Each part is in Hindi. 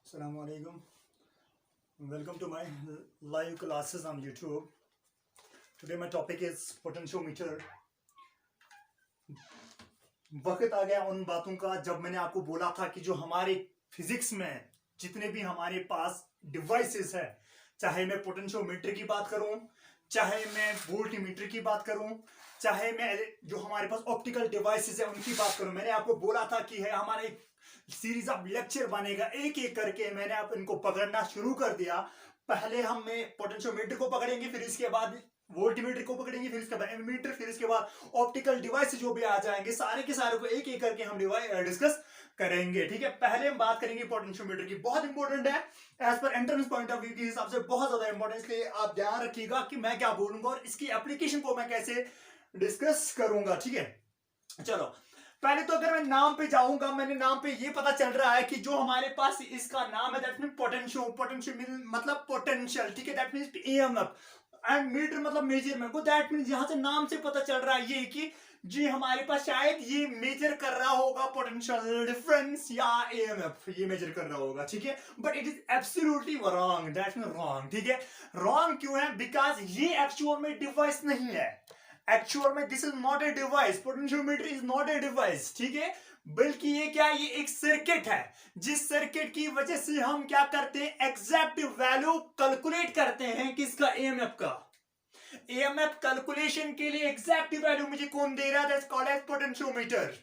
Assalamu alaikum. Welcome to my live classes on YouTube. Today my topic is potentiometer. वक्त आ गया उन बातों का जब मैंने आपको बोला था कि जो हमारे फिजिक्स में जितने भी हमारे पास डिवाइसेस है, चाहे मैं पोटेंशियोमीटर की बात करूं, चाहे मैं वोल्टमीटर की बात करूं, चाहे मैं जो हमारे पास ऑप्टिकल डिवाइसेस है उनकी बात करूं, मैंने आपको बोला था कि है हमारे सीरीज ऑफ लेक्चर बनेगा, एक एक करके मैंने आप इनको पकड़ना शुरू कर दिया। पहले हम पोटेंशियोमीटर को पकड़ेंगे, फिर इसके बाद वोल्टमीटर को पकड़ेंगे, फिर इसके बाद एमीटर, फिर इसके बाद ऑप्टिकल डिवाइस जो भी आ जाएंगे सारे के सारे को एक एक करके हम डिस्कस करेंगे। ठीक है, पहले हम बात करेंगे पोटेंशियोमीटर की। बहुत इंपॉर्टेंट है as per entrance point of view के हिसाब से, बहुत ज्यादा इंपॉर्टेंट, इसलिए आप ध्यान रखिएगा कि मैं क्या बोलूंगा और इसकी एप्लीकेशन को मैं कैसे डिस्कस करूंगा। ठीक है, चलो पहले तो अगर मैं नाम पे जाऊंगा, मैंने नाम पे ये पता चल रहा है कि जो हमारे पास इसका नाम है दैट मीन पोटेंशियल मतलब पोटेंशियल। ठीक है, that mean EMF and meter मतलब मेजरमेंट को, दैट मीन यहां से नाम से पता चल रहा है ये कि जी हमारे पास शायद ये मेजर कर रहा होगा पोटेंशियल डिफरेंस या ईएमएफ ये मेजर कर रहा होगा। ठीक है, but it is absolutely wrong, that mean wrong. ठीक है, रॉन्ग क्यों है? बिकॉज ये एक्चुअल में डिवाइस नहीं है। एक्चुअल में this is not a device, potentiometer is not a device. ठीक है, बल्कि ये क्या, ये एक सर्किट है, जिस सर्किट की वजह से हम क्या करते हैं, एग्जैक्ट वैल्यू कैलकुलेट करते हैं किसका, ईएमएफ का। ईएमएफ कैलकुलेशन के लिए एग्जैक्ट वैल्यू मुझे कौन दे रहा है, दैट्स कॉल्ड एज पोटेंशियोमीटर।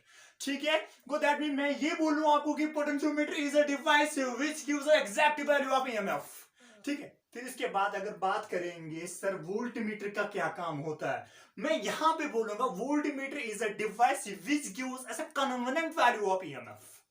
ठीक है, गो दैट मीन मैं ये बोलूं आपको कि potentiometer is a device which gives a exact value of EMF. ठीक है, फिर इसके बाद अगर बात करेंगे सर वोल्टमीटर का क्या काम होता है, मैं यहां पे बोलूंगा voltmeter is a device which gives us a convent value of EMF.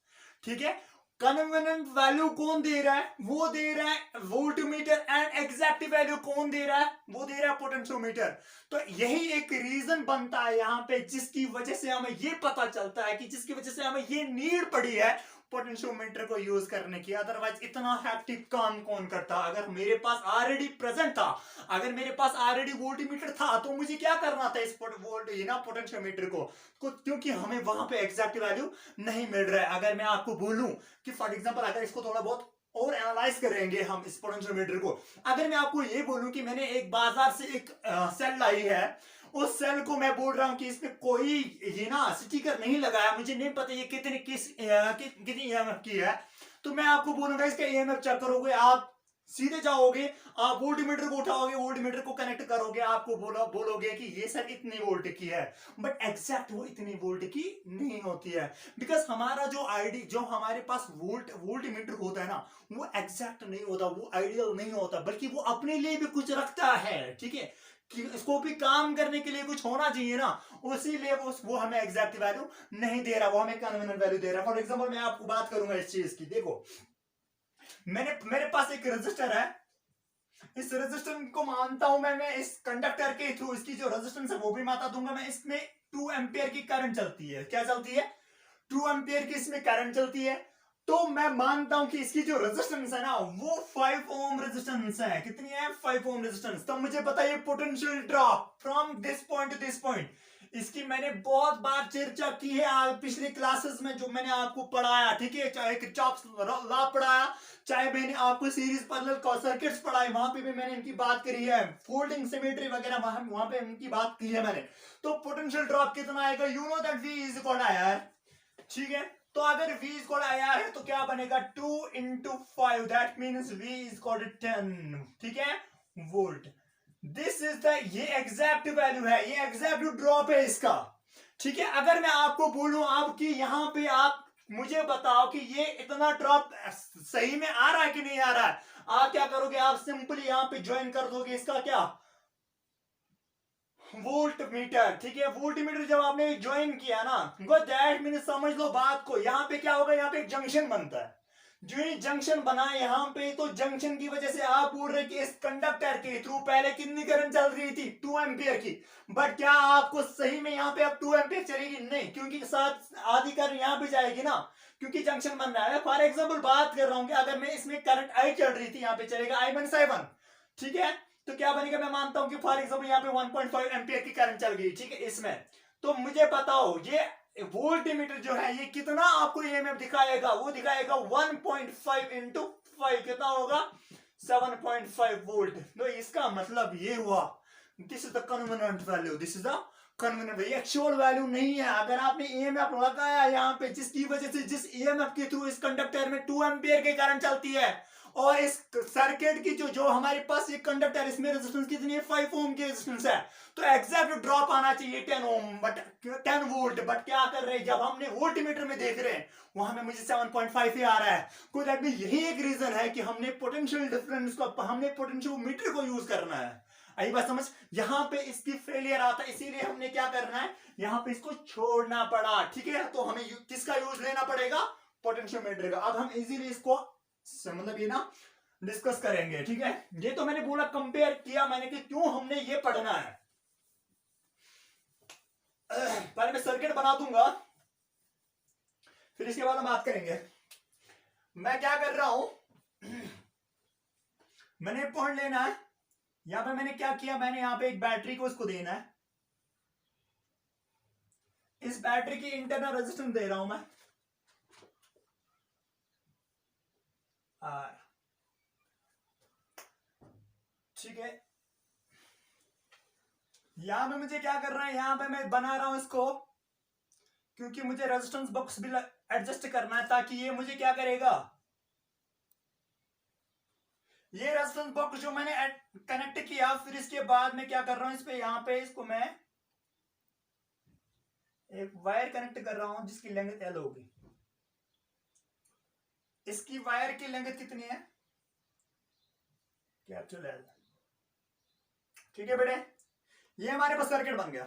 ठीक है, कन्वेंट वैल्यू कौन दे रहा है, वो दे रहा है वोल्टमीटर, एंड एग्जैक्ट वैल्यू कौन दे रहा है, वो दे रहा है पोटेंशियोमीटर। तो यही एक रीजन बनता है यहां पे जिसकी वजह से हमें ये पता चलता है कि जिसकी वजह से हमें ये नीड पड़ी है पोटेंशियोमीटर को यूज करने की। अदरवाइज इतना हैप्टिक काम कौन करता? अगर मेरे पास ऑलरेडी प्रेजेंट था, अगर मेरे पास ऑलरेडी वोल्टमीटर था, तो मुझे क्या करना था इस पोटेंशियोमीटर को, क्योंकि हमें वहां पे एग्जैक्ट वैल्यू नहीं मिल रहा है। अगर मैं आपको बोलूं कि फॉर एग्जांपल अगर इसको थोड़ा बहुत और एनालाइज करेंगे हम इस पोटेंशियोमीटर को, अगर मैं आपको ये बोलूं कि मैंने एक बाजार से एक सेल लाई है, उस सेल को मैं बोल रहा हूं कि इसमें कोई ये ना स्टिकर नहीं लगाया, मुझे नहीं पता ये कितनी ईएमएफ की है, तो मैं आपको बोलूंगा इसका ईएमएफ चेक करोगे, आप सीधे जाओगे, आप वोल्टमीटर को उठाओगे, वोल्टमीटर को कनेक्ट करोगे, आपको बोलोगे कि ये सर इतनी वोल्ट की है, बट एग्जैक्ट वो इतनी वोल्ट की नहीं होती है। बिकॉज हमारा जो हमारे पास वोल्टमीटर होता है ना, वो एग्जैक्ट नहीं होता, वो आइडियल नहीं होता, बल्कि वो अपने लिए भी कुछ रखता है। ठीक है, कि इसको भी काम करने के लिए कुछ होना चाहिए ना, उसीलिए वो हमें एग्जैक्ट वैल्यू नहीं दे रहा, वो हमें कन्वेंट वैल्यू दे रहा है। फॉर एग्जांपल मैं आपको बात करूंगा इस चीज की, देखो मेरे पास एक रजिस्टर है, इस रेजिस्टेंस को मानता हूं मैं इस कंडक्टर के थ्रू इसकी जो रेजिस्टेंस है वो भी मानता दूंगा मैं, इसमें 2 एम्पियर की करंट चलती है। क्या चलती है? 2 एम्पियर की इसमें करंट चलती है। तो मैं मानता हूं कि इसकी जो रेजिस्टेंस है ना, वो 5 ओम रेजिस्टेंस है। कितनी है? 5 ओम रेजिस्टेंस। तो मुझे पता है potential drop from this point two this point, इसकी मैंने बहुत बार चर्चा की है पिछले क्लासेस में जो मैंने आपको पढ़ाया। ठीक है, चाहे किरचॉफ्स लॉ पढ़ाया, चाहे मैंने आपको सीरीज पैरेलल सर्किट्स पढ़ाई, वहां पे भी मैंने इनकी बात करी है, फोल्डिंग सिमेट्री वगैरह वहां पे इनकी बात की है मैंने। तो पोटेंशियल ड्रॉप कितना आएगा? You know that V is equal to IR। ठीक है, तो अगर V is equal to IR है तो क्या बनेगा? 2 into 5, that means V is equal to 10। ठीक है, वोल्ट। दिस इज द, ये एग्जैक्ट वैल्यू है, ये एग्जैक्ट ड्रॉप है इसका। ठीक है, अगर मैं आपको बोलूं आपकी यहां पे आप मुझे बताओ कि ये इतना ड्रॉप सही में आ रहा है कि नहीं आ रहा है, आप क्या करोगे? आप सिंपली यहां पे ज्वाइन कर दोगे इसका क्या, वोल्ट मीटर। ठीक है, वोल्ट मीटर जब आपने ज्वाइन किया ना, दैट मीन समझ लो बात को, यहां पे क्या होगा, यहां पे एक जंक्शन बनता है। जो ये जंक्शन बना है यहां पे, तो जंक्शन की वजह से आप बोल रहे कि इस कंडक्टर के थ्रू पहले कितनी करंट चल रही थी? 2 एम्पियर की। बट क्या आपको सही में यहां पे अब 2 एम्पियर चलेगी? नहीं, क्योंकि साथ आधी करंट यहां पे जाएगी ना, क्योंकि जंक्शन बन रहा है। फॉर एग्जाम्पल बात कर रहा हूं कि अगर मैं इसमें करंट I चल रही थी, यहां पे चलेगा I-1। ठीक है, तो क्या बनेगा? मैं मानता हूं कि फॉर एग्जाम्पल यहाँ पे 1.5 एम्पियर की करंट चल गई। ठीक है, इसमें तो मुझे बताओ ये वोल्टमीटर जो है ये कितना आपको ईएमएफ दिखाएगा? वो दिखाएगा 1.5 into 7.5 कितना होगा 7.5 वोल्ट। तो इसका मतलब ये हुआ this is the convent value, this is the convent value, actual value नहीं है। अगर आपने ईएमएफ लगाया यहाँ पे जिसकी वजह से जिस ईएमएफ के थ्रू इस कंडक्टर में 2 एम्पियर की करंट चलती है और इस सर्किट की जो हमारे पास ये कंडक्टर इसमें रेजिस्टेंस कितनी है 5 ओम की रेजिस्टेंस है, तो एग्जैक्ट ड्रॉप आना चाहिए 10 ओम बट 10 वोल्ट। बट क्या कर रहे हैं जब हमने वोल्टमीटर में देख रहे हैं वहां में मुझे 7.5 ही आ रहा है। कोई दैट मीन यही एक रीजन है कि हमने पोटेंशियल डिफरेंस को हमने पोटेंशियोमीटर को यूज करना है। आई बात समझ, यहाँ पे इसकी फेलियर आता है इसीलिए हमने क्या करना है यहाँ पे इसको छोड़ना पड़ा। ठीक है, तो हमें किसका यूज लेना पड़ेगा पोटेंशियोमीटर का। अब हम इजीली इसको मतलब ये ना डिस्कस करेंगे। ठीक है, ये तो मैंने बोला कंपेयर किया मैंने कि क्यों हमने ये पढ़ना है। पहले मैं सर्किट बना दूंगा फिर इसके बाद हम बात करेंगे। मैं क्या कर रहा हूं मैंने पॉइंट लेना है यहां पे। मैंने क्या किया मैंने यहां पे एक बैटरी को इसको देना है, इस बैटरी की इंटरनल रेजिस्टेंस दे रहा हूं मैं आर। ठीक है, यहां पे मुझे क्या करना है यहां पे मैं बना रहा हूं इसको क्योंकि मुझे रेजिस्टेंस बॉक्स भी एडजस्ट करना है ताकि ये मुझे क्या करेगा ये रेजिस्टेंस बॉक्स जो मैंने कनेक्ट किया फिर इसके बाद मैं क्या कर रहा हूं इस पे यहां पे इसको मैं एक वायर कनेक्ट कर रहा हूं जिसकी लेंथ एल होगी। इसकी वायर की लेंथ कितनी है कैपिटल एल। ठीक है बेटे, ये हमारे पास सर्किट बन गया।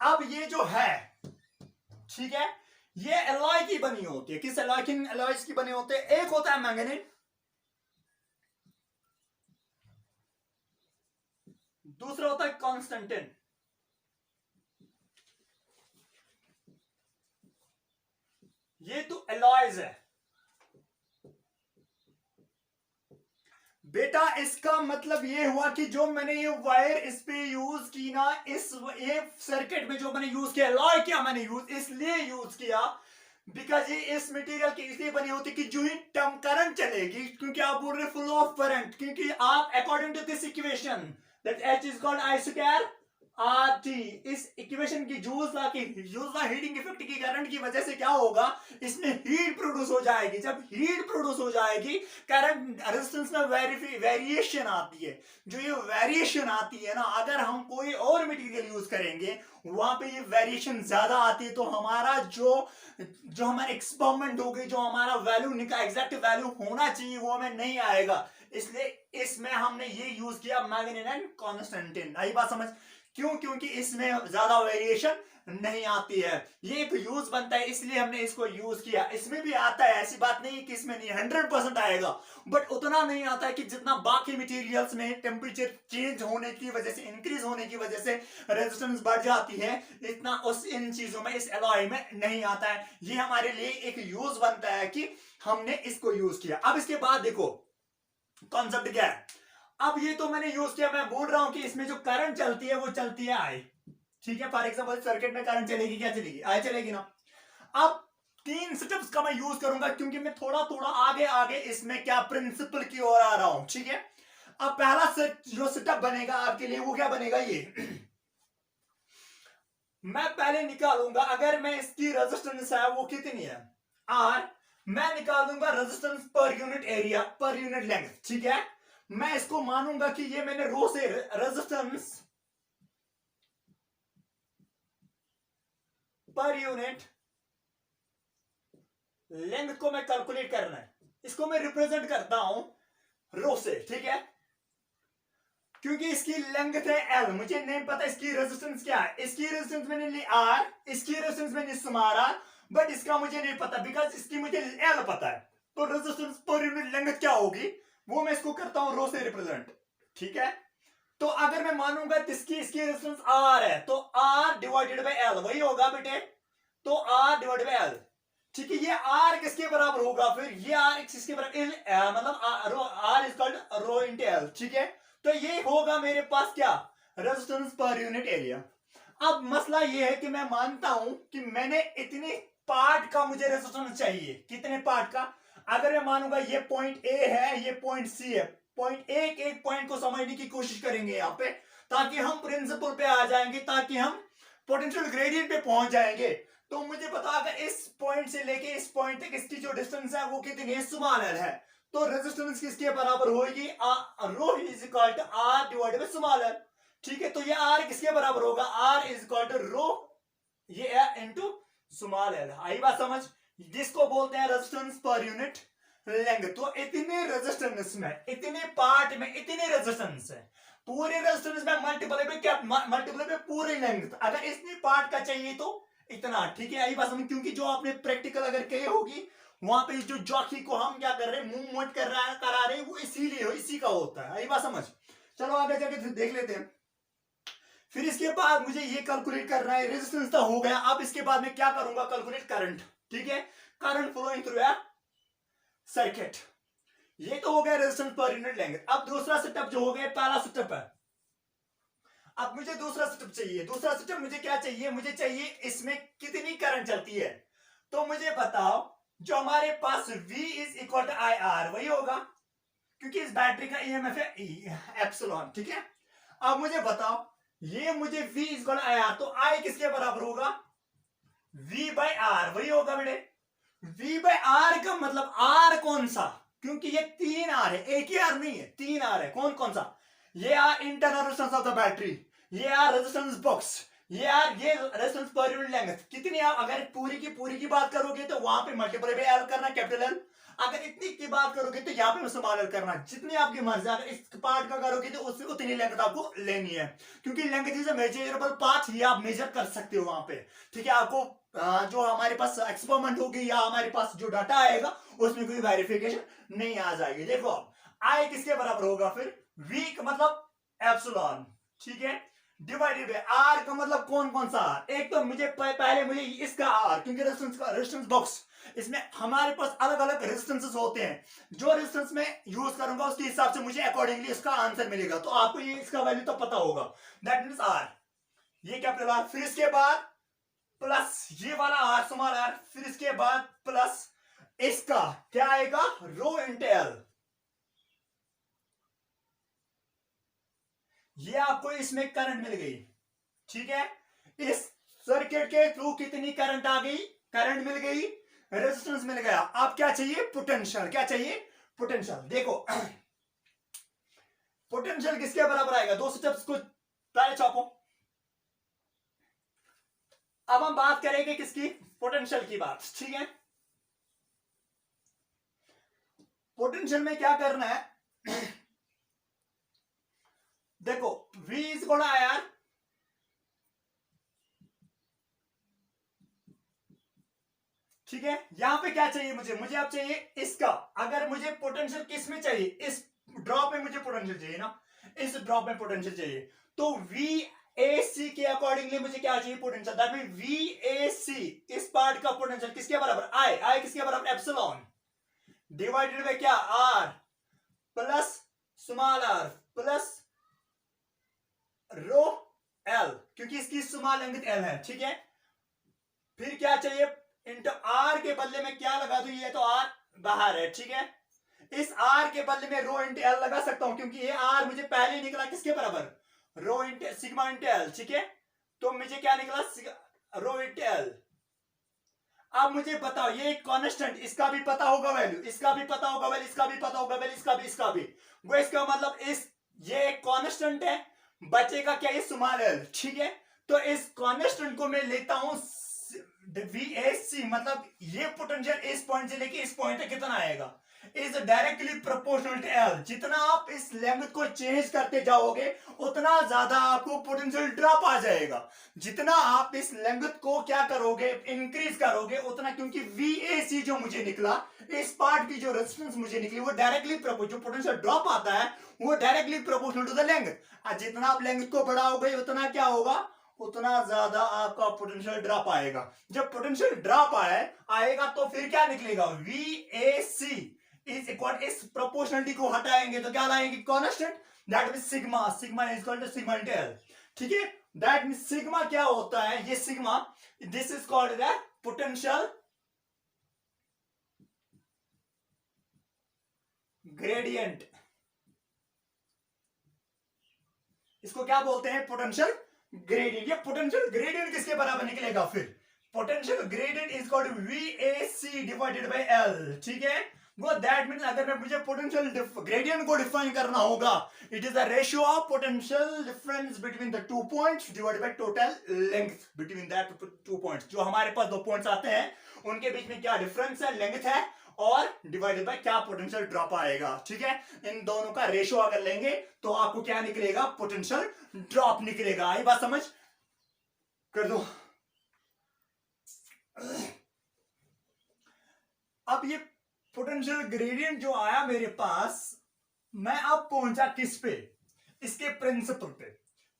अब ये जो है ठीक है ये एलॉय की बनी होती है। किस एलॉय की एलॉयज की बने होते हैं, एक होता है मैंगनीज दूसरा होता है कॉन्स्टेंटिन। ये तो एलॉयज है बेटा। इसका मतलब ये हुआ कि जो मैंने ये वायर इस पे यूज की ना इस ये सर्किट में जो मैंने यूज किया एलॉय क्या मैंने यूज इसलिए यूज किया बिकॉज ये इस मटेरियल की इसलिए बनी होती कि जो ही टर्म करंट चलेगी क्योंकि आप बोल रहे फ्लो ऑफ करंट क्योंकि आप according to this equation that H is called I square RT इस इक्वेशन की यूज लॉ हीटिंग इफेक्ट की करंट की वजह से क्या होगा इसमें हीट प्रोड्यूस हो जाएगी। जब हीट प्रोड्यूस हो जाएगी करंट रेजिस्टेंस में वेरिएशन आती है। जो ये वेरिएशन आती है ना अगर हम कोई और मटेरियल यूज करेंगे वहां पे ये वेरिएशन ज्यादा आती है तो हमारा जो हमारे एक्सपेरिमेंट होगी जो हमारा वैल्यू एग्जैक्ट वैल्यू होना चाहिए वो हमें नहीं आएगा। इसलिए इसमें हमने ये यूज किया मैंगनीज एंड कॉन्स्टेंटिन। आई बात समझ, क्यों क्योंकि इसमें ज्यादा वेरिएशन नहीं आती है। ये एक यूज बनता है इसलिए हमने इसको यूज किया। इसमें भी आता है ऐसी बात नहीं कि इसमें नहीं 100% आएगा बट उतना नहीं आता है कि जितना बाकी मटेरियल्स में टेम्परेचर चेंज होने की वजह से इंक्रीज होने की वजह से रेजिस्टेंस बढ़ जाती है इतना उस इन चीजों में इस एलॉय में नहीं आता है। ये हमारे लिए एक यूज बनता है कि हमने इसको यूज किया। अब इसके बाद देखो कॉन्सेप्ट क्या है। अब ये तो मैंने यूज किया मैं बोल रहा हूं कि इसमें जो करंट चलती है वो चलती है आई। ठीक है, फॉर एग्जांपल सर्किट में करंट चलेगी क्या चलेगी आई चलेगी ना। अब 3 स्टेप्स का मैं यूज करूंगा क्योंकि मैं थोड़ा थोड़ा आगे इसमें क्या प्रिंसिपल की ओर आ रहा हूं। ठीक है, अब पहला जो सेटअप बनेगा आपके लिए वो क्या बनेगा ये मैं पहले निकालूंगा अगर मैं इसकी रेजिस्टेंस है वो कितनी है आर मैं निकाल दूंगा रेजिस्टेंस पर यूनिट एरिया पर यूनिट लेंथ। ठीक है, मैं इसको मानूंगा कि ये मैंने रो से रेजिस्टेंस पर यूनिट लेंथ को मैं कैलकुलेट करना है। इसको मैं रिप्रेजेंट करता हूं रो से। ठीक है, क्योंकि इसकी लेंथ है एल मुझे नहीं पता इसकी रेजिस्टेंस क्या है। इसकी रेजिस्टेंस मैंने ली आर इसकी रेजिस्टेंस मैंने समारा बट इसका मुझे नहीं पता बिकॉज इसकी मुझे एल पता है। तो रेजिस्टेंस पर यूनिट लेंथ क्या होगी वो मैं इसको करता हूं रो से रिप्रेजेंट। ठीक है, तो अगर मैं मानूंगा इसकी रेजिस्टेंस आर है तो आर डिवाइडेड बाय एल वही होगा बेटे। तो आर डिवाइडेड बाय एल। ठीक है, ये आर किसके बराबर होगा फिर ये आर किसके बराबर मतलब R is called rho into L. ठीक है, तो ये होगा मेरे पास क्या रेजिस्टेंस पर यूनिट एरिया। अब मसला ये है कि मैं मानता हूं कि मैंने इतने पार्ट का मुझे रेजिस्टेंस चाहिए। कितने पार्ट का अगर मैं मानूंगा ये पॉइंट ए है, ये पॉइंट सी है, पॉइंट एक एक पॉइंट को समझने की कोशिश करेंगे यहां पे, ताकि हम प्रिंसिपल पे आ जाएंगे, ताकि हम पोटेंशियल ग्रेडियंट पे पहुंच जाएंगे। तो मुझे पता अगर इस पॉइंट से लेके इस पॉइंट तक इसकी जो डिस्टेंस है वो कितनी है, स्मॉल एल है, तो रेजिस्टेंस किसके बराबर होगी, rho is equal to R divided by small L. ठीक है, तो ये आर किसके बराबर होगा, R is equal to rho ये है इनटू स्मॉल एल। आई बात समझ, जिसको बोलते हैं रेजिस्टेंस पर यूनिट लेंथ। तो इतने रेजिस्टेंस में, इतने पार्ट में इतने रेजिस्टेंस है, पूरे रेजिस्टेंस में मल्टीपल पे क्या, मल्टीपल पे पूरी लेंथ, अगर इतनी पार्ट का चाहिए तो इतना। ठीक है, आई बात समझ, क्योंकि जो आपने प्रैक्टिकल अगर कही होगी वहां पे जो जॉकी को हम क्या कर रहे हैं, मूवमेंट करा रहे हैं, वो इसीलिए इसी का होता है। आई बात समझ, चलो आगे जाके देख लेते हैं। फिर इसके बाद मुझे ये कैलकुलेट करना है, रेजिस्टेंस तो हो गया, अब इसके बाद में क्या करूंगा, कैलकुलेट करंट। ठीक है, current flowing through a circuit. ये तो हो गया रेजिस्टेंस पर यूनिट लेंथ। अब दूसरा स्टेप जो हो गया, पहला स्टेप है, अब मुझे दूसरा स्टेप चाहिए। दूसरा स्टेप मुझे क्या चाहिए, मुझे चाहिए इसमें कितनी करंट चलती है। तो मुझे बताओ, जो हमारे पास V is equal to I R वही होगा, क्योंकि इस बैटरी का ईएमएफ है एप्सिलॉन। ठीक है, अब मुझे बताओ, ये मुझे V is equal to I R, तो I किसके बराबर होगा, V बाई आर वही होगा बेटे। V बाई आर का मतलब R कौन सा, क्योंकि ये 3 R है, एक ही R नहीं है, 3 R है। कौन कौन सा, ये R internal resistance of the battery, ये आर रेजिस्टेंस बॉक्स, ये आर ये रेजिस्टेंस पर यूनिट लेंथ कितनी। आप अगर पूरी की बात करोगे तो वहां पे मल्टीपल पे एल करना, कैपिटल एल। अगर इतनी की बात करोगे तो यहाँ पे स्मॉल एल करना, जितनी आपकी मर्जी। अगर इस पार्ट का करोगे तो उससे उतनी लेंथ आपको लेनी है, क्योंकि length is a measurable part, ये आप मेजर कर सकते हो वहां पे। ठीक है, आपको जो हमारे पास एक्सपेरिमेंट होगी या हमारे पास जो डाटा आएगा उसमें कोई वेरिफिकेशन नहीं आ जाएगी। देखो अब आई किसके बराबर होगा फिर, V का मतलब एप्सिलॉन, ठीक है, डिवाइडेड बाय R का मतलब कौन कौन सा R। एक तो मुझे पहले मुझे इसका R, क्योंकि रेजिस्टेंस बॉक्स इसमें हमारे पास अलग अलग रेजिस्टेंसेस होते हैं, जो रेजिस्टेंस में यूज करूंगा उसके हिसाब से मुझे अकॉर्डिंगली इसका आंसर मिलेगा। तो आपको ये इसका वैल्यू तो पता होगा, दैट मींस R, ये कैपिटल R। फिर इसके बाद प्लस ये वाला R स्मॉल r, फिर इसके बाद प्लस इसका क्या आएगा, रो इंटू एल। ये आपको इसमें करंट मिल गई। ठीक है, इस सर्किट के थ्रू कितनी करंट आ गई, करंट मिल गई, रेजिस्टेंस मिल गया। अब क्या चाहिए, पोटेंशियल। क्या चाहिए, पोटेंशियल। देखो पोटेंशियल किसके बराबर आएगा, दो स्टेप्स को पहले छापो। अब हम बात करेंगे किसकी, पोटेंशियल की बात। ठीक है, पोटेंशियल में क्या करना है, देखो V is equal to I R, ठीक है। यहां पे क्या चाहिए मुझे, मुझे अब चाहिए इसका। अगर मुझे पोटेंशियल किस में चाहिए, इस ड्रॉप में मुझे पोटेंशियल चाहिए ना, इस ड्रॉप में पोटेंशियल चाहिए। तो VAC के अकॉर्डिंगली मुझे क्या चाहिए, पोटेंशियल। दैट मीन VAC इस पार्ट का पोटेंशियल किसके बराबर, आई किसके बराबर, एप्सिलॉन डिवाइडेड बाय क्या, R plus small r plus रो L, क्योंकि इसकी स्मॉल लेंथ L है। ठीक है, फिर क्या चाहिए, इंटू R के बदले में क्या लगा दूं, ये तो R बाहर है। ठीक है, इस R के बदले में रो इंटू L लगा सकता हूं, क्योंकि ये R मुझे पहले ही निकला किसके बराबर, rho into sigma into L। ठीक है, तो मुझे क्या निकला, रो इंटू L। अब मुझे बताओ, ये एक कांस्टेंट, इसका भी पता होगा वैल्यू, इसका भी पता होगा वैल्यू, इसका भी पता होगा वैल्यू, इसका भी वो, इसका मतलब इस ये एक कांस्टेंट है, बचेगा क्या, ये स्मॉल एल। ठीक है, तो इस कांस्टेंट को मैं लेता हूं VAC, मतलब ये पोटेंशियल इस पॉइंट से लेके इस पॉइंट तक कितना आएगा, is directly proportional to L। जितना आप इस लेंथ को चेंज करते जाओगे उतना ज्यादा आपको पोटेंशियल ड्रॉप आ जाएगा। जितना आप इस लेंथ को क्या करोगे, इंक्रीज करोगे उतना, क्योंकि VAC जो मुझे निकला, इस पार्ट की जो रेजिस्टेंस मुझे निकली, वो डायरेक्टली जो पोटेंशियल ड्रॉप आता है वो directly proportional to the length. जितना आप लेंथ को बढ़ाओगे उतना क्या होगा, उतना ज्यादा आपका पोटेंशियल ड्रॉप आएगा। जब पोटेंशियल ड्रॉप आएगा तो फिर क्या निकलेगा, VAC इज इक्वल, इस प्रोपोर्शनलिटी को हटाएंगे तो क्या लाएंगे, constant, that means sigma, sigma is equal to sigma into L। ठीक है, दैट मींस सिग्मा क्या होता है, ये sigma, this is called the potential gradient, इसको क्या बोलते हैं? Potential gradient. ये पोटेंशियल ग्रेडियंट किसके बराबर निकलेगा फिर? Potential gradient is equal to VAC divided by L, ठीक है। वो दैट मीन्स अगर मैं मुझे पोटेंशियल ग्रेडियंट को डिफाइन करना होगा, it is the ratio of potential difference between the 2 points divided by total length between that 2 points. जो हमारे पास 2 पॉइंट्स आते हैं उनके बीच में क्या डिफरेंस है, लेंथ है, और डिवाइडेड बाय क्या पोटेंशियल ड्रॉप आएगा, ठीक है। इन दोनों का रेशियो अगर लेंगे तो आपको क्या निकलेगा? पोटेंशियल ड्रॉप निकलेगा। आई बात समझ? कर दो। अब ये पोटेंशियल ग्रेडियंट जो आया मेरे पास, मैं अब पहुंचा किस पे? इसके प्रिंसिपल पे।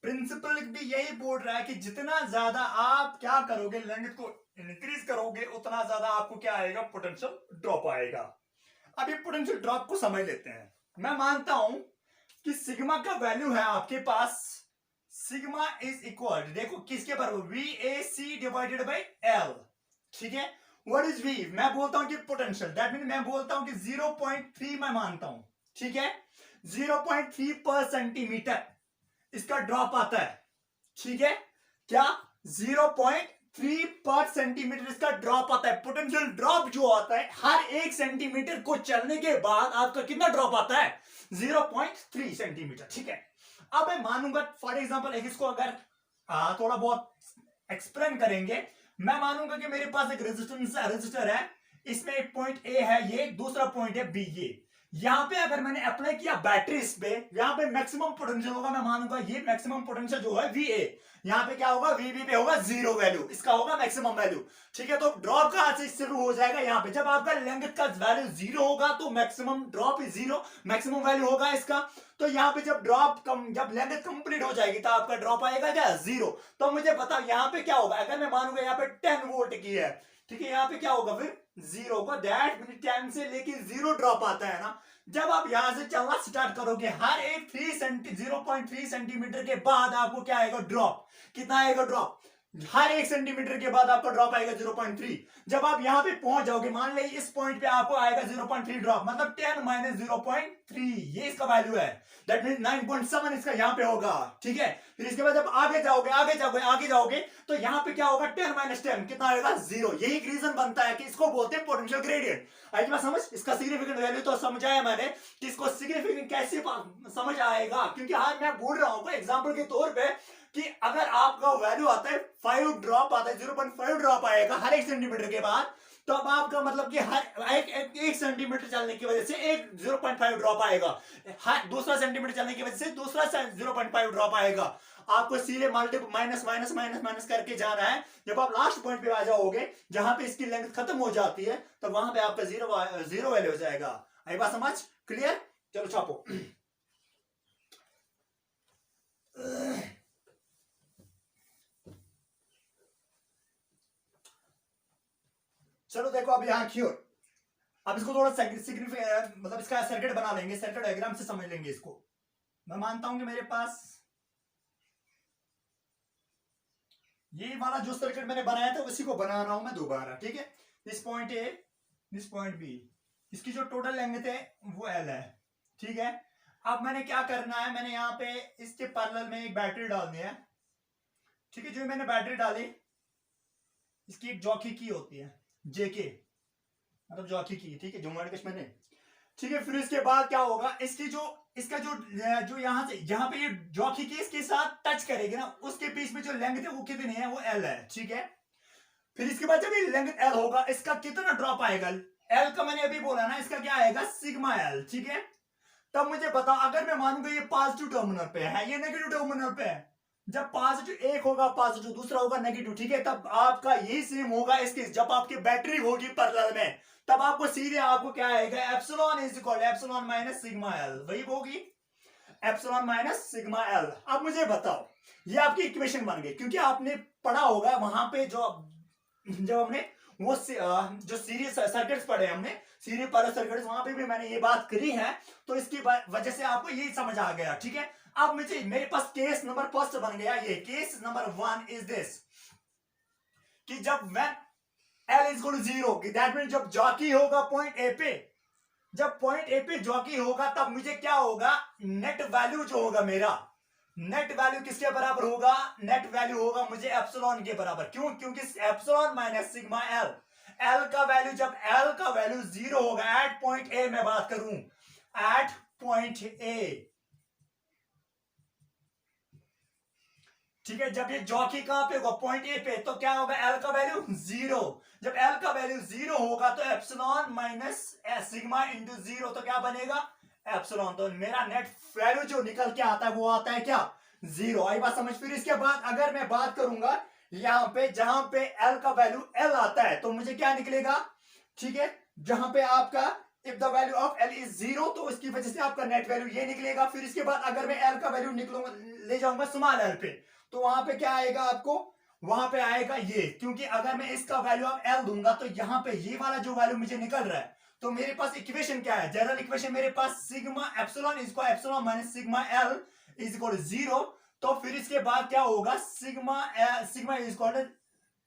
प्रिंसिपल भी यही बोल रहा है कि जितना ज्यादा आप क्या करोगे, लेंथ को इंक्रीज करोगे, उतना ज्यादा आपको क्या आएगा? पोटेंशियल ड्रॉप आएगा। अब ये पोटेंशियल ड्रॉप को समझ लेते हैं। मैं मानता हूं कि सिग्मा का वैल्यू है आपके पास, सिग्मा इज इक्वल, देखो किसके बराबर? VAC डिवाइडेड बाय L, ठीक है। What is V? मैं बोलता हूं कि पोटेंशियल, दैट मीन मैं बोलता हूं कि 0.3 मैं मानता हूं, ठीक है। 0.3 पर सेंटीमीटर इसका ड्रॉप आता है, ठीक है। क्या? 0.3 पर सेंटीमीटर इसका ड्रॉप आता है। पोटेंशियल ड्रॉप जो आता है, हर 1 सेंटीमीटर को चलने के बाद आपका कितना ड्रॉप आता है? 0.3 सेंटीमीटर, ठीक है। अब मैं मानूंगा फॉर एग्जांपल, इसको अगर थोड़ा बहुत एक्सप्लेन करेंगे, मैं मानूंगा कि मेरे पास एक रेजिस्टर है, इसमें एक पॉइंट ए है, ये दूसरा पॉइंट है बी। ये यहां पे अगर मैंने अप्लाई किया बैटरीज पे, यहां पे मैक्सिमम पोटेंशियल होगा, मैं मानूंगा ये मैक्सिमम पोटेंशियल जो है VA, यहां पे क्या होगा? VB पे होगा 0 वैल्यू, इसका होगा मैक्सिमम वैल्यू, ठीक है। तो ड्रॉप कहां से शुरू हो जाएगा? यहां पे जब आपका लेंथ का वैल्यू 0 होगा तो maximum drop is 0, maximum value होगा इसका। तो यहां पे जब ड्रॉप जब लेंथ कंप्लीट हो जाएगी तो आपका ड्रॉप आएगा क्या? 0। तो मुझे बताओ यहां पे क्या होगा? अगर मैं मानूंगा यहां पे 10 वोल्ट की है, ठीक है, यहां पे क्या होगा फिर? 0 होगा। दैट मीन 10 से लेके 0 ड्रॉप आता है ना। जब आप यहां से चलना स्टार्ट करोगे, हर एक 0.3 सेंटीमीटर के बाद आपको क्या आएगा? ड्रॉप। कितना आएगा ड्रॉप? हर 1 सेंटीमीटर के बाद आपका ड्रॉप आएगा 0.3। जब आप यहां पे पहुंच जाओगे, मान लीजिए इस पॉइंट पे आपको आएगा 0.3 ड्रॉप, मतलब 10 माइनस 0.3, ये इसका वैल्यू है। दैट मीन 9.7 इसका यहां पे होगा, ठीक है। फिर इसके बाद जब आगे जाओगे तो यहां पे क्या होगा? 10 माइनस 10 कितना आएगा? 0। यही रीजन बनता है कि इसको बोलते हैं पोटेंशियल ग्रेडियंट। आई बात समझ? इसका सिग्निफिकेंट वैल्यू तो समझाया मैंने कि इसको सिग्निफिकेंट कैसे समझ आएगा, क्योंकि आज मैं बोल रहा हूं एग्जांपल के तौर पे कि अगर आपका वैल्यू आता है 5 ड्रॉप आता है, 0.5 ड्रॉप आएगा हर 1 सेंटीमीटर के बाद, तो अब आपका मतलब कि हर एक सेंटीमीटर चलने की वजह से एक 0.5 ड्रॉप आएगा, हर दूसरा सेंटीमीटर चलने की वजह से दूसरा 0.5 ड्रॉप आएगा। आपको सीधे माइनस माइनस माइनस माइनस करके जाना है। जब आप लास्ट पॉइंट पे आ जाओगे जहां पे इसकी लेंथ खत्म हो जाती है, तो वहां पे आपका जीरो वैल्यू हो जाएगा। आई बात समझ? क्लियर? चलो छापो। चलो देखो अब यहां क्योर, अब इसको थोड़ा सिग्निफिकेंट मतलब इसका सर्किट बना लेंगे, सर्किट डायग्राम से समझ लेंगे इसको। मैं मानता हूं कि मेरे पास ये वाला जो सर्किट मैंने बनाया था उसी को बना रहा हूं मैं दोबारा, ठीक है। This point A, this point B, इसकी जो टोटल लेंथ है वो L है, ठीक है। अब मैंने क्या करना है, मैंने यहाँ पे इसके पैरेलल में एक बैटरी डालनी है, ठीक है। जो मैंने बैटरी डाली, इसकी एक जॉकी की होती है, जेके मतलब जॉकी की, ठीक है, जो मैंने, ठीक है। फिर इसके बाद क्या होगा, इसकी जो इसका जो यहां से जहां पे ये जॉकी की इसके साथ टच करेगी ना, उसके बीच में जो लेंथ है वो कितनी है? वो L है, ठीक है। फिर इसके बाद जब ये लेंथ L होगा, इसका कितना ड्रॉप आएगा? L का मैंने अभी बोला ना, इसका क्या आएगा? सिग्मा L, ठीक है। तब मुझे बताओ, अगर मैं मानूंगा ये पॉजिटिव टर्मिनल पे है, ये नेगेटिव टर्मिनल पे है, जब पॉजिटिव एक होगा पॉजिटिव, दूसरा होगा नेगेटिव, ठीक है, तब आपका यही सेम होगा इसके, जब आपकी बैटरी होगी पैरेलल में, तब आपको सीधे आपको क्या आएगा? Epsilon is equal epsilon minus sigma L, वही होगी एप्सिलॉन माइनस सिग्मा L। अब मुझे बताओ, ये आपकी इक्वेशन बन गई, क्योंकि आपने पढ़ा होगा वहां पे जब हमने वो जो सीरीज सर्किट्स पढ़े हमने, सीरीज पैरेलल सर्किट्स, वहां पे भी मैंने ये बात करी है, तो इसकी वजह से आपको यही समझ आ गया, ठीक है। अब मेरे पास केस नंबर फर्स्ट बन गया, ये केस नंबर 1 इज दिस, कि जब when L is equal to 0, that mean जब जॉकी होगा पॉइंट ए पे, जब पॉइंट ए पे जॉकी होगा तब मुझे क्या होगा, नेट वैल्यू जो होगा मेरा, नेट वैल्यू किसके बराबर होगा, नेट वैल्यू होगा मुझे एप्सिलॉन के बराबर। क्यों, क्योंकि epsilon minus sigma L, L का वैल्यू, जब एल का वैल्यू 0 होगा एट पॉइंट ए में बात करूं, एट पॉइंट ए, ठीक है, जब ये जॉकी कहां पे होगा, पॉइंट ए पे, तो क्या होगा, एल का वैल्यू 0। जब एल का वैल्यू 0 होगा तो एप्सिलॉन माइनस सिग्मा इंटू 0, तो क्या बनेगा, एप्सिलॉन। तो मेरा नेट वैल्यू जो निकल के आता है वो आता है क्या, 0। आई बात समझ। फिर इसके बाद अगर मैं बात करूंगा यहां पे, जहां पे एल का वैल्यू एल आता है तो मुझे क्या निकलेगा, ठीक है, जहां पे आपका if the value of L is 0, तो इसकी वजह से आपका नेट वैल्यू ये निकलेगा। फिर इसके बाद अगर मैं एल का वैल्यू निकलूंगा, ले जाऊंगा स्मॉल एल पे, तो वहां पे क्या आएगा आपको, वहां पे आएगा ये, क्योंकि अगर मैं इसका वैल्यू ऑफ एल दूंगा तो यहां पे ये वाला जो वैल्यू मुझे निकल रहा है, तो मेरे पास इक्वेशन क्या है, जनरल इक्वेशन मेरे पास sigma epsilon is equal epsilon minus sigma L is equal 0। तो फिर इसके बाद क्या होगा, sigma sigma is equal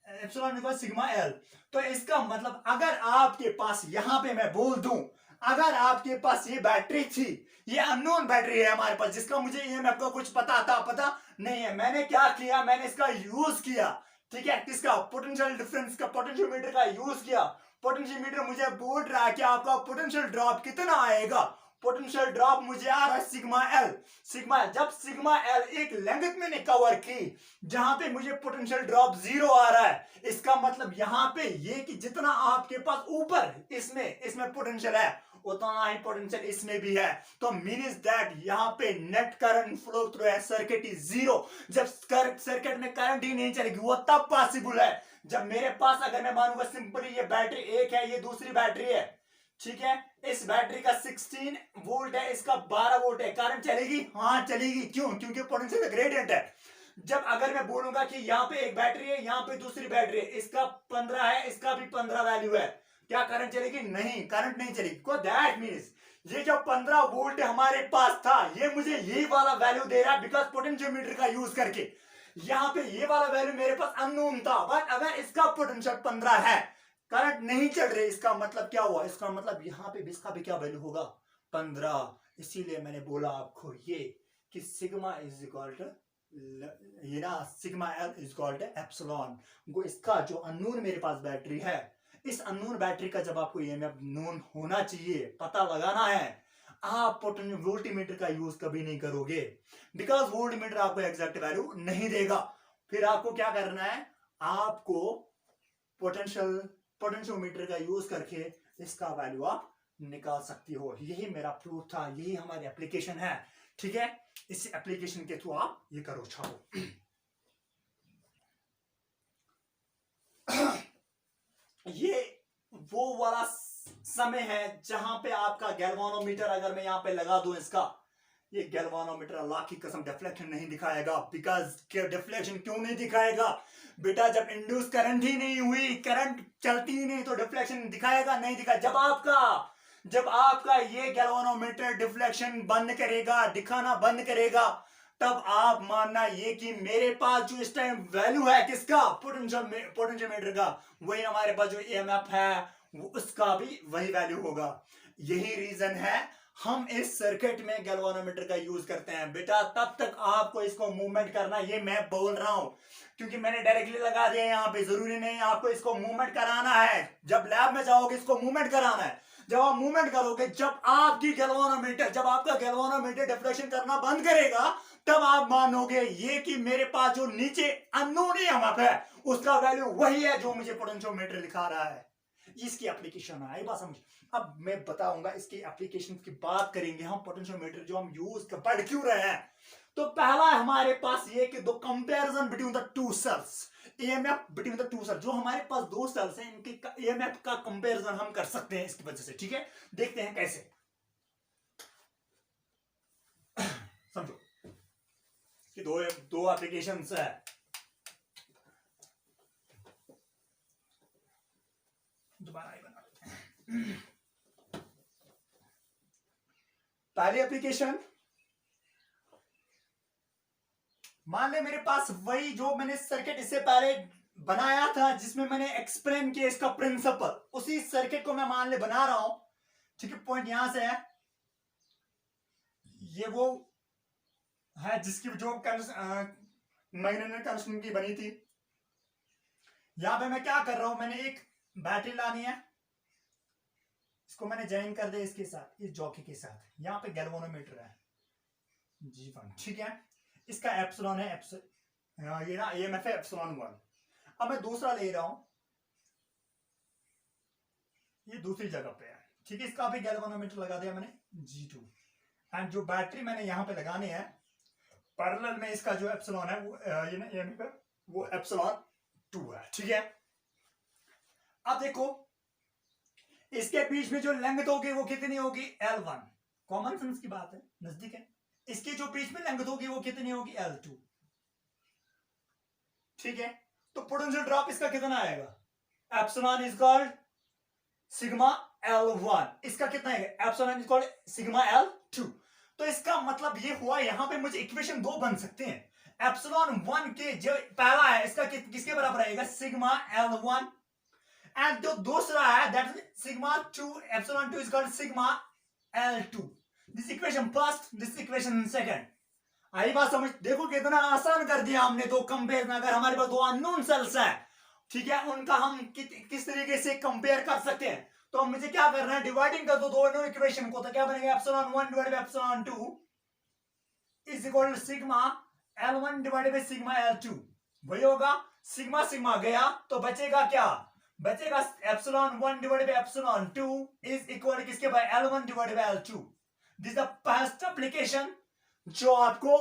epsilon equal sigma L. तो इसका मतलब अगर आपके पास, यहां पे मैं बोल दूं, अगर आपके पास ये बैटरी थी, ये अननोन बैटरी है हमारे पास, जिसका मुझे ईएमएफ का कुछ पता नहीं है, मैंने क्या किया, मैंने इसका यूज किया, ठीक है, किसका, पोटेंशियल डिफरेंस का, पोटेंशियोमीटर का यूज किया। पोटेंशियोमीटर मुझे बोल रहा है कि आपका पोटेंशियल ड्रॉप कितना आएगा, पोटेंशियल ड्रॉप मुझे आ रहा है सिग्मा एल। सिग्मा, जब सिग्मा एल एक लेंथ मैंने कवर की जहां पे मुझे पोटेंशियल ड्रॉप 0 आ रहा है, इसका मतलब यहां पे ये कि जितना आपके पास ऊपर इसमें पोटेंशियल है उतना ही पोटेंशियल इसमें भी है। तो मीन्स दैट यहाँ पे नेट करंट फ्लो थ्रू है सर्किट इज 0। जब सर्किट में करंट ही नहीं चलेगी वो तब पॉसिबल है जब मेरे पास, अगर मैं मानूंगा सिंपली ये बैटरी एक है, ये दूसरी बैटरी है, ठीक है, इस बैटरी का 16 वोल्ट है, इसका 12 वोल्ट है, करंट चलेगी, हाँ चलेगी। क्यों, क्योंकि पोटेंशियल का ग्रेडियंट है। जब अगर मैं बोलूंगा कि यहाँ पे एक बैटरी है, यहाँ पे दूसरी बैटरी है, इसका 15 है, इसका भी 15 वैल्यू है, क्या करंट चलेगी, नहीं, करंट नहीं चलेगी। को दैट मींस ये जो 15 वोल्ट हमारे पास था, ये मुझे यही वाला वैल्यू दे रहा है बिकॉज पोटेंशियोमीटर का यूज करके। यहाँ पे ये वाला वैल्यू मेरे पास अननोन था, बट अगर इसका पोटेंशियल 15 है, करंट नहीं चल रही, इसका मतलब क्या हुआ, इसका मतलब यहाँ पे इसका भी क्या वैल्यू होगा, 15। इसीलिए मैंने बोला आपको ये कि सिग्मा इज इक्वल टू, ये ना, sigma L is equal to epsilon. वो इसका जो अननोन मेरे पास बैटरी है, इस अननोन बैटरी का जब आपको ईएमएफ नोन होना चाहिए, पता लगाना है, आप वोल्टीमीटर का यूज कभी नहीं करोगे बिकॉज वोल्टीमीटर आपको एग्जैक्ट वैल्यू नहीं देगा। फिर आपको क्या करना है, आपको पोटेंशियोमीटर का यूज करके इसका वैल्यू आप निकाल सकती हो। यही मेरा प्रूफ था, यही हमारी एप्लीकेशन है, ठीक है, इस एप्लीकेशन के थ्रू आप ये करो, छापो। ये वो वाला समय है जहां पे आपका गैल्वानोमीटर, अगर मैं यहां पे लगा दूं इसका, ये गैल्वानोमीटर अल्लाह की कसम डिफ्लेक्शन नहीं दिखाएगा। बिकॉज डिफ्लेक्शन क्यों नहीं दिखाएगा बेटा, जब इंड्यूस करंट ही नहीं हुई, करंट चलती ही नहीं, तो डिफ्लेक्शन दिखाएगा, नहीं दिखाएगा। जब आपका ये गैल्वानोमीटर डिफ्लेक्शन बंद करेगा, दिखाना बंद करेगा, तब आप मानना ये कि मेरे पास जो इस टाइम वैल्यू है किसका, पोटेंशियोमीटर का, वही हमारे पास जो ईएमएफ है उसका भी वही वैल्यू होगा। यही रीजन है हम इस सर्किट में गैल्वानोमीटर का यूज करते हैं। बेटा तब तक आपको इसको मूवमेंट करना, ये मैं बोल रहा हूं क्योंकि मैंने डायरेक्टली लगा दिया यहाँ पे, जरूरी नहीं आपको इसको मूवमेंट कराना है। जब लैब में जाओगे इसको मूवमेंट कराना है। जब आप मूवमेंट करोगे, जब आपका गैल्वानोमीटर डिफ्लेक्शन करना बंद करेगा, तब आप मानोगे ये कि मेरे पास जो नीचे अननोन ईएमएफ है उसका वैल्यू वही है जो मुझे पोटेंशियोमीटर दिखा रहा है। इसकी एप्लीकेशन है, बात समझ। अब मैं बताऊंगा इसकी एप्लीकेशन की बात करेंगे हम, पोटेंशियोमीटर जो हम यूज पढ़ क्यों रहे हैं। तो पहला हमारे पास ये कि दो comparison between the two cells, EMF between the two cells, जो हमारे पास दो सेल्स हैं इनके ईएमएफ का कंपैरिजन हम कर सकते हैं इसकी वजह से, ठीक है। देखते हैं कैसे, समझो कि दो एप्लीकेशंस है। दोबारा ही बना लेते हैं। पहली एप्लीकेशन, मान ले मेरे पास वही जो मैंने सर्किट इससे पहले बनाया था जिसमें मैंने एक्सप्लेन किया इसका प्रिंसिपल, उसी सर्किट को मैं मान ले बना रहा हूं, ठीक है, पॉइंट यहां से है, ये वो है जिसकी जो मैग्नेटिक कंडीशन की बनी थी। यहां पे मैं क्या कर रहा हूं, मैंने एक बैटरी लानी है, इसको मैंने ज्वाइन कर दिया इसके साथ, इस जॉकी के साथ। यहां पे गैल्वेनोमीटर है G1, ठीक है, इसका एप्सिलॉन है ये ना EMF है एप्सिलॉन 1। अब मैं दूसरा ले रहा हूं, ये दूसरी जगह पे है, ठीक है, इसका भी गैल्वेनोमीटर लगा दिया मैंने G2। एंड जो बैटरी मैंने यहां पे लगानी है पैरेलल में, इसका जो एप्सिलॉन है वो ये ना EMF है वो एप्सिलॉन 2 है, ठीक है। अब देखो इसके बीच में जो लेंथ होगी वो कितनी होगी, L1, कॉमन सेंस की बात है, नजदीक है। इसके जो बीच में लेंथ होगी वो कितनी होगी, L2, ठीक है। तो पोटेंशियल ड्रॉप इसका कितना आएगा, epsilon is called sigma L1, इसका कितना है, epsilon is called sigma L2। तो इसका मतलब ये हुआ, यहां पे मुझे इक्वेशन 2 बन सकते हैं। एप्सिलॉन 1 के जो पहला है इसका किसके बराबर आएगा, सिग्मा L1, एंड जो दूसरा है that is sigma 2, epsilon 2 is called sigma L2। This equation first, this equation second. आई बात समझ, देखो कितना आसान कर दिया हमने दो कंपेयर। अगर हमारे पास दो अननोन सेल्स है, ठीक है, उनका हम किस तरीके से कंपेयर कर सकते हैं। तो हम मुझे क्या करना है, डिवाइडिंग कर दो दोनों इक्वेशन को, तो क्या बनेगा, epsilon 1 divided by epsilon 2 is equal to sigma L1 divided by sigma L2। वही होगा, सिग्मा सिग्मा गया तो बचेगा क्या, बचेगा epsilon 1 divided by epsilon 2 is equal to किसके, by L1 divided by L2। This is the first application जो आपको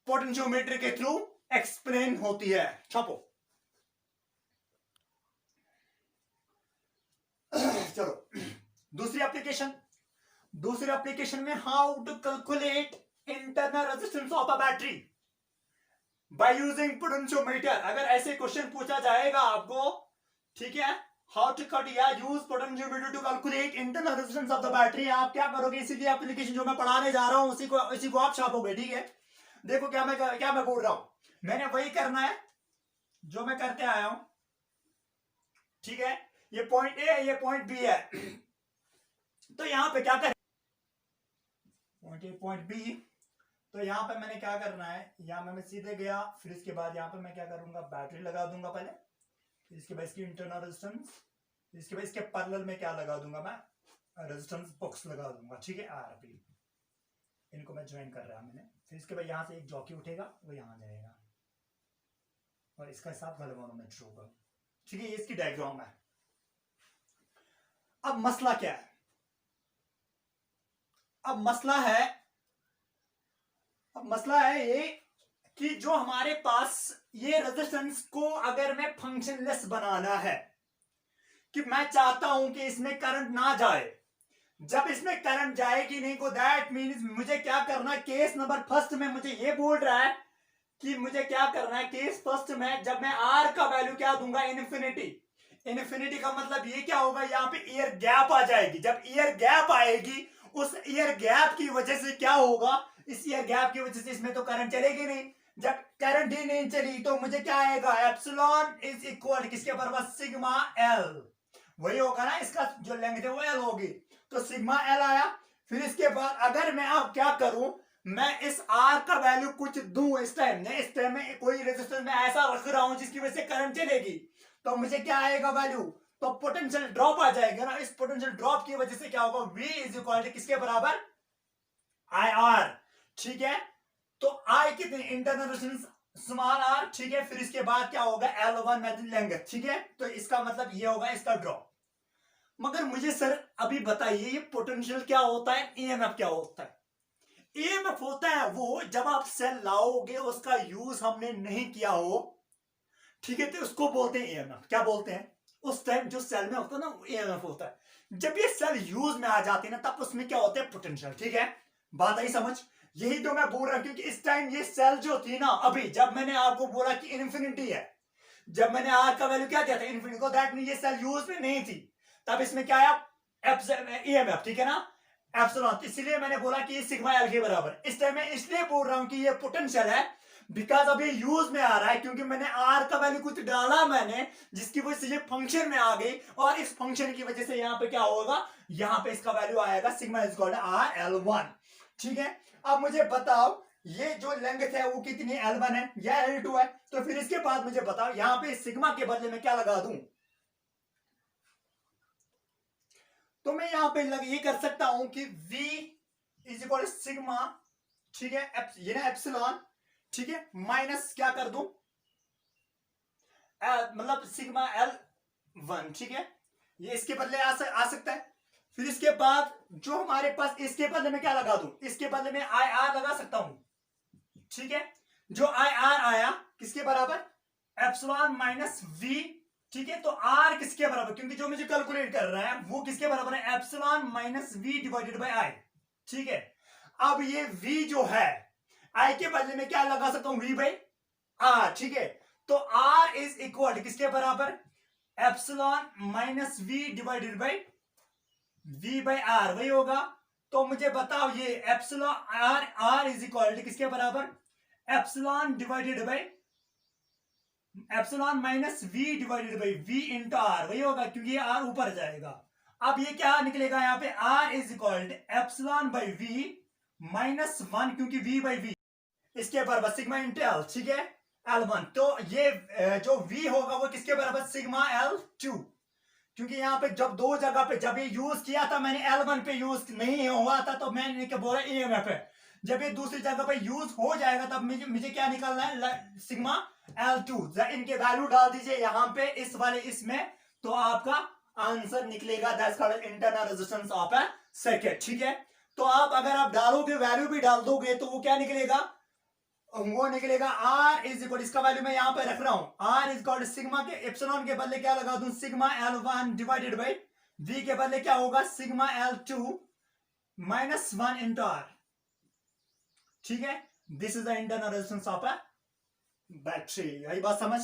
पोटेंशियोमीटर के थ्रू एक्सप्लेन होती है। छापो चलो दूसरी एप्लीकेशन में, how to calculate internal resistance of a battery by using potentiometer. अगर ऐसे क्वेश्चन पूछा जाएगा आपको, ठीक है, how to use potentiometer to calculate internal resistance of the battery, आप क्या करोगे, इसीलिए एप्लीकेशन जो मैं पढ़ाने जा रहा हूं उसी को आप छापोगे, ठीक है। देखो क्या मैं बोल रहा हूं, मैंने वही करना है जो मैं करते आया हूं, ठीक है। ये पॉइंट ए है, ये पॉइंट बी है, तो यहां पे क्या करें, पॉइंट ए पॉइंट बी, तो यहां पे मैंने क्या करना है, यहां मैं सीधे गया, फिर इसके बाद यहां पे मैं क्या करूंगा, बैटरी लगा दूंगा पहले, फिर इसके बाद इसकी इंटरनल रेजिस्टेंस, इसके बाद इसके पैरेलल में क्या लगा दूंगा, मैं रेजिस्टेंस बॉक्स लगा दूंगा, ठीक है, आरपी, इनको मैं ज्वाइन कर रहा मैंने। फिर इसके बाद यहां से एक जॉकी उठेगा, वो यहां जाएगा और इसका हिसाब गैल्वेनोमीटर होगा, ठीक है, ये इसकी डायग्राम है। अब मसला क्या है, अब मसला है ये कि जो हमारे पास ये रेजिस्टेंस को अगर मैं फंक्शनलेस बनाना है, कि मैं चाहता हूं कि इसमें करंट ना जाए, जब इसमें करंट जाएगी नहीं को दैट मीन्स मुझे क्या करना है, केस नंबर फर्स्ट में मुझे ये बोल रहा है कि मुझे क्या करना है, केस फर्स्ट में जब मैं आर का वैल्यू क्या दूंगा, इन्फिनिटी का मतलब ये क्या होगा, यहाँ पे ईयर गैप आ जाएगी। जब ईयर गैप आएगी, उस ईयर गैप की वजह से क्या होगा, इस ईयर गैप की वजह से इसमें तो करंट चलेगी नहीं। जब करंट ही नहीं चली तो मुझे क्या आएगा, एप्सिलॉन इज इक्वल किसके बराबर, सिग्मा एल, वही होगा ना, इसका जो लेंथ है वो एल होगी, तो सिग्मा एल आया। फिर इसके बाद अगर मैं अब क्या करूं, मैं इस आर का वैल्यू कुछ दूं, इस टाइम में कोई रेजिस्टेंस में ऐसा रख रहा हूं जिसकी वजह से करंट चलेगी, तो मुझे क्या आएगा वैल्यू, तो पोटेंशियल ड्रॉप आ जाएगा ना। इस पोटेंशियल ड्रॉप की वजह से क्या होगा, V इज इक्वल टू किसके बराबर, IR, ठीक है। तो I कितनी, इंटरनल रेजिस्टेंस स्मॉल r, ठीक है। फिर इसके बाद क्या होगा, L1 मैग्नेटिक लेंथ, ठीक है। तो इसका मतलब ये होगा इसका ड्रॉप। मगर मुझे सर अभी बताइए, ये पोटेंशियल क्या होता है, EMF क्या होता है। EMF होता है वो जब आप सेल लाओगे, उसका यूज हमने नहीं किया हो, ठीक है, तो उसको बोलते हैं EMF। क्या बोलते हैं, उस टाइम जो सेल में होता है ना, EMF होता है। जब ये सेल यूज में आ जाती है ना, तब उसमें क्या होता है, पोटेंशियल, ठीक है। बात आई समझ, यही तो मैं बोल रहा हूं, क्योंकि इस टाइम ये सेल जो थी ना, अभी जब मैंने आपको बोला कि इन्फिनिटी है, जब मैंने आर का वैल्यू क्या दिया था, इन्फिनिटी को, दैट मीन ये सेल यूज में नहीं थी, तब इसमें क्या आया, EMF, ठीक है ना, एप्सिलॉन। इसलिए मैंने बोला कि ये सिग्मा एल के बराबर। इस टाइम मैं इसलिए बोल रहा हूं कि ये पोटेंशियल है, बिकॉज अब ये यूज में आ रहा है, क्योंकि मैंने आर का वैल्यू कुछ डाला मैंने, जिसकी वजह से ये फंक्शन में आ गई, और इस फंक्शन की वजह से यहाँ पे क्या होगा, यहाँ पे इसका वैल्यू आएगा sigma is equal to R L1। ठीक है, अब मुझे बताओ ये जो लेंथ है वो कितनी L1 है या L2 है, तो फिर इसके बाद मुझे बताओ यहाँ पे सिग्मा के बदले में क्या लगा दूं, तो मैं यहाँ पे ये कर सकता हूं कि V is equal to sigma, ठीक है, ये ना एप्सिलॉन, ठीक है, माइनस क्या कर दूं, मतलब सिग्मा L1, ठीक है, ये इसके बदले आ सकता है। फिर इसके बाद जो हमारे पास इसके बदले में क्या लगा दूं, इसके बदले में आई आर लगा सकता हूं, ठीक है, जो आई आर आया किसके बराबर, एप्सिलॉन माइनस वी, ठीक है, तो आर किसके बराबर, क्योंकि जो मुझे कैलकुलेट कर रहा है वो किसके बराबर है, epsilon minus V divided by I. ठीक है, अब ये v जो है i के बदले में क्या लगा सकता हूं, v बाई आर। ठीक है, तो r इज इक्वल किसके बराबर, epsilon minus v divided by v by R, वही होगा। तो मुझे बताओ ये एप्सिलॉन r इज इक्वल किसके बराबर, epsilon divided by epsilon minus v divided by v into R, वही होगा, क्योंकि ये r ऊपर जाएगा। अब ये क्या निकलेगा यहाँ पे, r is equal epsilon by v minus 1, क्योंकि v बाई v इसके बराबर सिग्मा इंटू एल, ठीक है, L1। तो ये जो v होगा वो किसके बराबर, सिग्मा L2, क्योंकि यहाँ पे जब दो जगह पे जब ये यूज किया था मैंने L1 पे यूज नहीं हुआ था, तो मैंने क्या बोला EMF है, जब ये दूसरी जगह पे यूज हो जाएगा तब मुझे क्या निकालना है, सिग्मा L2। इनके वैल्यू डाल दीजिए यहाँ पे इस वाले इसमें, तो आपका आंसर निकलेगा, that's called internal resistance of a circuit. ठीक है, तो आप अगर आप डालोगे वैल्यू भी डाल दोगे तो वो क्या निकलेगा, वो निकलेगा R इज इक्वल, इसका वैल्यू मैं यहां पे रख रहा हूं, R इज इक्वल सिग्मा के एप्सिलॉन के बदले क्या लगा दूं, sigma L1 divided by V के बदले क्या होगा, sigma L2 minus 1 into R। ठीक है, this is the internal resistance of a battery. यही बात समझ,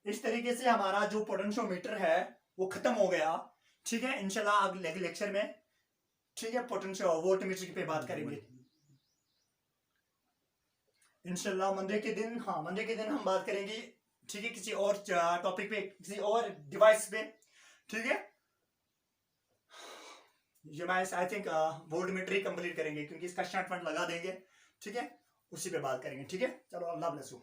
इस तरीके से हमारा जो पोटेंशियोमीटर है वो खत्म हो गया। ठीक है, इंशाल्लाह अगले लेक्चर में, ठीक है, पोटेंशियो वोल्टमीटर पे बात करेंगे इंशाल्लाह मंडे के दिन। हाँ, मंडे के दिन हम बात करेंगे, ठीक है, किसी और टॉपिक पे, किसी और डिवाइस पे। ठीक है, ये मैं I think voltmeter he complete करेंगे, क्योंकि इसका स्टार्टमेंट लगा देंगे। ठीक है, उसी पे बात करेंगे। ठीक है, चलो, अल्लाह ब्लेस यू।